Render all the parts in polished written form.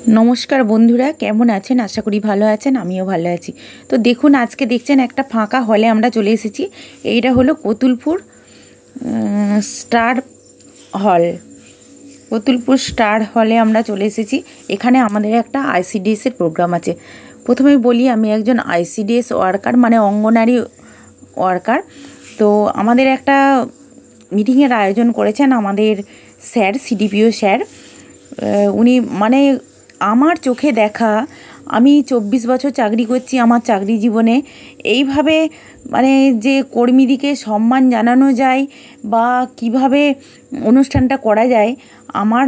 नमस्कार बंधुरा केमन आছেন आशा करी भालो आছেন आमिও भालो आছি। तो देखুন আজকে দেখছেন একটা ফাঁকা হলে আমরা চলে এসেছি। এইটা হলো কতুলপুর স্টার হল। কতুলপুর স্টার হলে আমরা চলে এসেছি। এখানে আমাদের একটা আইসিডিএস এর প্রোগ্রাম আছে। প্রথমেই বলি আমি একজন আইসিডিএস ওয়ার্কার মানে অঙ্গনারী ওয়ার্কার। তো আমাদের একটা মিটিংয়ের আয়োজন করেছেন আমাদের স্যার সিডিপিও স্যার। উনি মানে আমার চোখে দেখা আমি 24 বছর চাকরি করছি আমার চাকরি জীবনে এইভাবে মানে যে কর্মীদিকে সম্মান জানানো যায় বা কিভাবে অনুষ্ঠানটা করা যায় আমার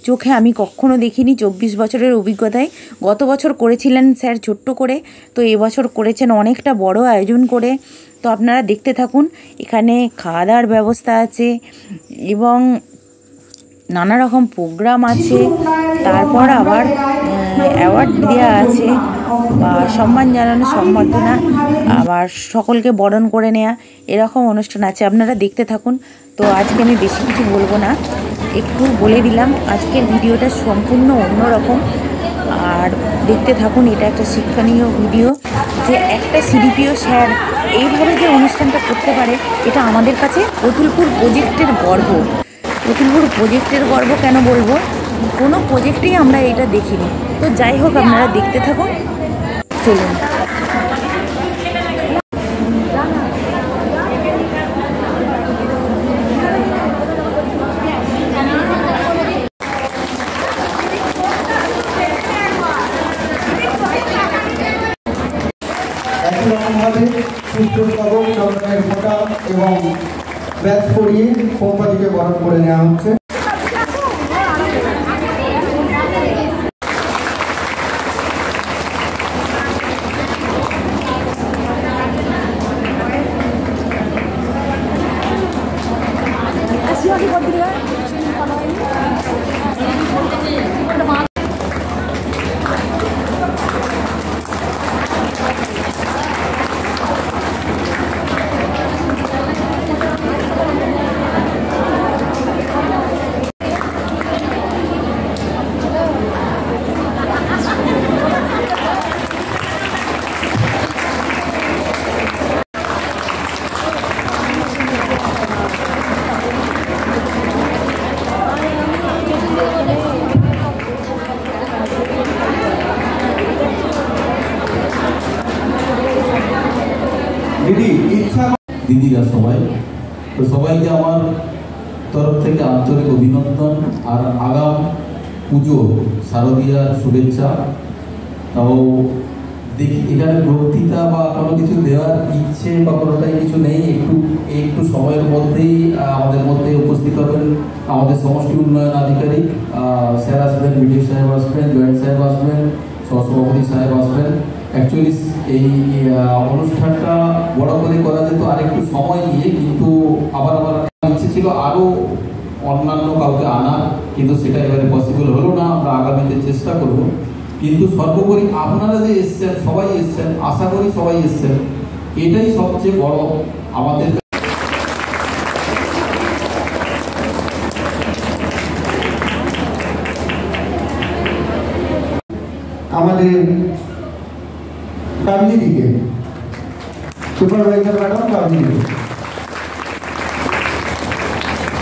চোখে আমি কখনো দেখিনি। 24 বছরের অভিজ্ঞতায় গত বছর করেছিলেন স্যার ছোট্ট করে, তো এবছর করেছেন অনেকটা বড় আয়োজন করে। তো আপনারা দেখতে থাকুন। এখানে খাওয়া দাওয়ার ব্যবস্থা আছে এবং নানা রকম প্রোগ্রাম আছে, তারপর আবার অ্যাওয়ার্ড দেওয়া আছে বা সম্মান জানানো সম্বর্ধনা, আবার সকলকে বরণ করে নেওয়া এরকম অনুষ্ঠান আছে। আপনারা দেখতে থাকুন। তো আজকে আমি বেশি কিছু বলবো না, একটু বলে দিলাম আজকের ভিডিওটা সম্পূর্ণ অন্যরকম। আর দেখতে থাকুন, এটা একটা শিক্ষণীয় ভিডিও যে একটা সিডিপিও স্যার এইভাবে যে অনুষ্ঠানটা করতে পারে এটা আমাদের কাছে কতুলপুর প্রজেক্টের গর্ব। কতুলপুর প্রজেক্টের গর্ব কেন বলবো, কোনো প্রজেক্টেই আমরা এটা দেখিনি। তো যাই হোক আপনারা দেখতে থাকুন, চলুন। এবং ব্যাচ করিয়ে কোম্পানিকে বরণ করে নেওয়া হচ্ছে। দিদিরা সবাই, তো সবাইকে আমার তরফ থেকে আন্তরিক অভিনন্দন আর আগাম পুজো শারদীয়ার শুভেচ্ছা। তাও দেখি এখানে বক্তৃতা বা কোনো কিছু দেওয়ার ইচ্ছে বা কোনোটাই কিছু নেই। একটু সময়ের মধ্যেই আমাদের মধ্যে উপস্থিত হবেন আমাদের সমষ্টি উন্নয়ন আধিকারিক স্যার আসবেন, বিডিও সাহেব আসবেন, জয়েন্ট সাহেব আসবেন, সহসভাপতি সাহেব আসবেন। অ্যাকচুয়ালি এই অনুষ্ঠানটা বড় করে করা যেত আরেকটু সময় নিয়ে, কিন্তু আবার ইচ্ছে ছিল আরও অন্যান্য কাউকে আনার, কিন্তু সেটা এবারে পসিবল হলো না। আমরা আগামীতে চেষ্টা করব। কিন্তু সর্বোপরি আপনারা যে এসছেন সবাই এসছেন, আশা করি সবাই এসছেন, এটাই সবচেয়ে বড় আমাদের। আমাদের কাবলিদিকে সুপারভাইজার ম্যাডাম কাবলিদিকে,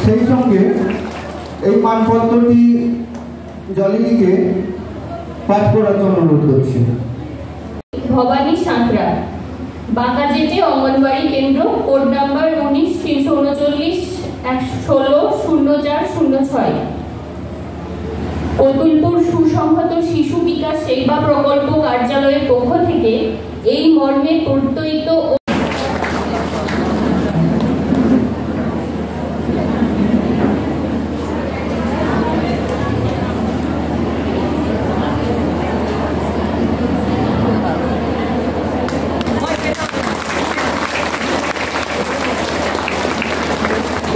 সেই সঙ্গে এই মানপত্রটি জলিদিকে পাঠ করার জন্য অনুরোধ করছি। ভবানী সাঁতরা, বাঁকাজেটে অঙ্গনবাড়ি কেন্দ্র, কোড নাম্বার 19-339-16-04-06। কতুলপুর সুসংহত শিশু বিকাশ সেবা প্রকল্প কার্যালয়ের পক্ষ থেকে এই মর্মে প্রত্যয়িত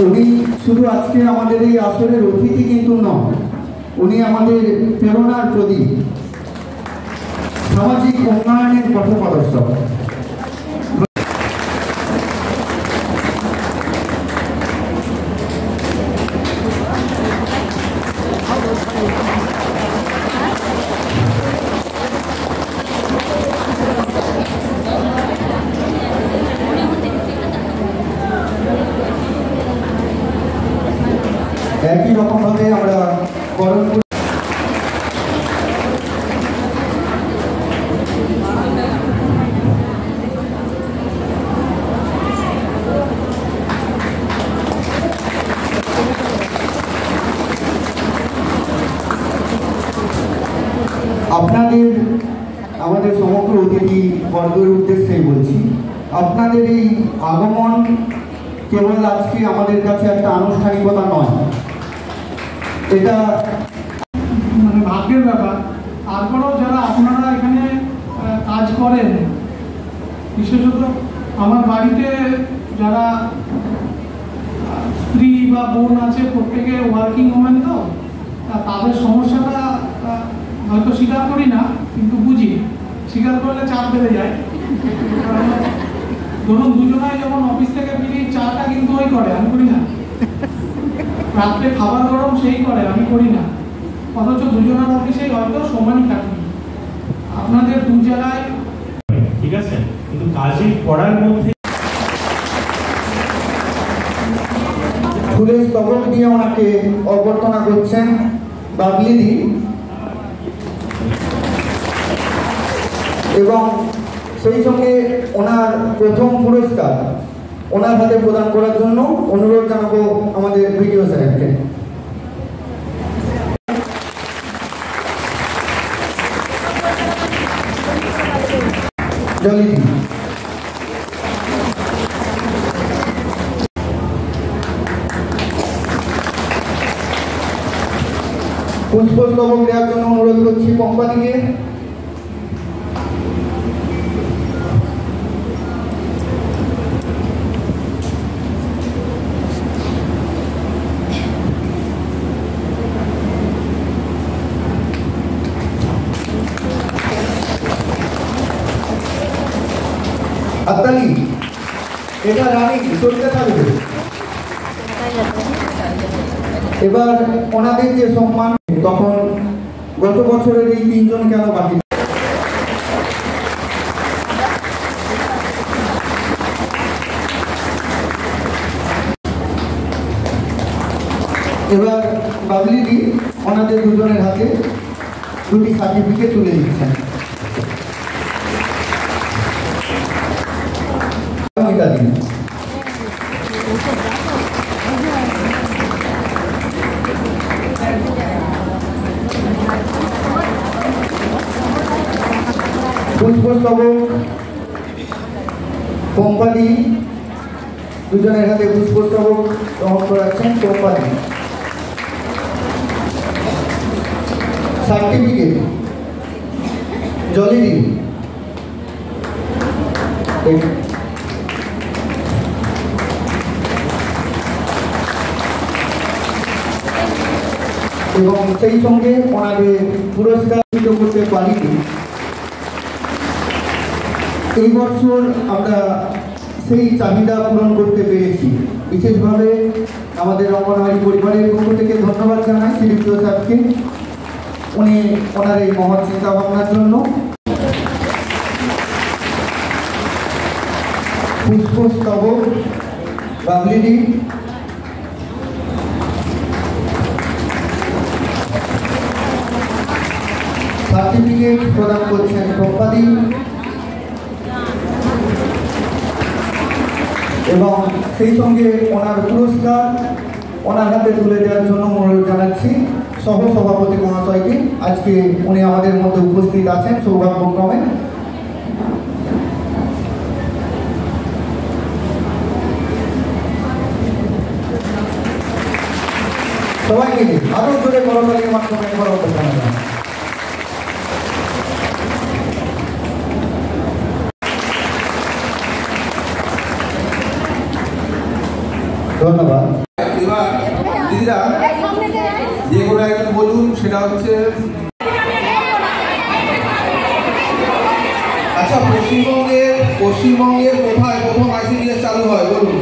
উনি শুধু আজকে আমাদের এই আসরের অতিথি কিন্তু নন, উনি আমাদের প্রেরণার প্রদীপ, সামাজিক উন্নয়নের পথপ্রদর্শক। একই রকমভাবে আমরা বরণ করি। আপনাদের আমাদের সমগ্র অতিথি বর্গের উদ্দেশ্যে বলছি, আপনাদের এই আগমন কেবল আজকে আমাদের কাছে একটা আনুষ্ঠানিকতা নয়, এটা মানে ভাগ্যের ব্যাপার। তারপরেও যারা আপনারা এখানে কাজ করেন, বিশেষত আমার বাড়িতে যারা স্ত্রী বা বোন আছে, প্রত্যেকে ওয়ার্কিং ওমেন, তো তাদের সমস্যাটা হয়তো স্বীকার করি না, কিন্তু বুঝি। স্বীকার করলে চাপ বেড়ে যায়। ধরুন দুজনাই যখন অফিস থেকে ফিরি, চাটা কিন্তু ওই করে, আমি করি না। রাত্রে খাবার গরম সেই করে, আমি করি না। অথচ দুজনের অফিসেই হয়তো সমানই কাটি। আপনাদের দু জায়গায় ঠিক আছে, কিন্তু কাজে পড়ার মধ্যে ফুলের স্তবক দিয়ে ওনাকে অভ্যর্থনা করছেন বাবলিদি, এবং সেই সঙ্গে ওনার প্রথম পুরস্কার ওনার হাতে প্রদান করার জন্য অনুরোধ জানাবো আমাদের ভিডিও স্যারকে। জলিদি পুষ্পস্তবক দেওয়ার জন্য অনুরোধ করছি কোম্পানিকে। হাততালি, এটা রানী চলতে থাকবে। এবার ওনাদের যে সম্মান, তখন গত বছরের এই তিনজন কেন বাকি? এবার বাবলিদি ওনাদের দুজনের হাতে দুটি সার্টিফিকেট তুলে দিচ্ছেন। পুষ্পস্তবক কোম্পানি দুজনের হাতে পুষ্পস্তবক গ্রহণ করাচ্ছেন কোম্পানি। সার্টিফিকেট জলিদি এবং সেই সঙ্গে ওনাদের পুরস্কার করতে পারিনি। এই বছর আমরা সেই চাহিদা পূরণ করতে পেরেছি। বিশেষভাবে আমাদের অঙ্গনওয়াড়ি পরিবারের পক্ষ থেকে ধন্যবাদ জানাই শ্রীযুক্ত স্যারকে, উনি ওনার এই মহৎ চিন্তা ভাবনার জন্য। পুষ্পস্তবক বাবলিদি সার্টিফিকেট প্রদান করছেন কোম্পানি এবং সেই সঙ্গে ওনার পুরস্কার ওনার হাতে তুলে দেওয়ার জন্য অনুরোধ জানাচ্ছি সহ সভাপতি মহাশয়কে। আজকে উনি আমাদের মধ্যে উপস্থিত আছেন সৌভাগ্যক্রমে। সবাই মিলে আরো জোরে করতালির মাধ্যমে ধন্যবাদ। এবার দিদিরা যে কোনো একজন বলুন, সেটা হচ্ছে আচ্ছা পশ্চিমবঙ্গের কোথায় প্রথম আইসিডিএস চালু হয় বলুন?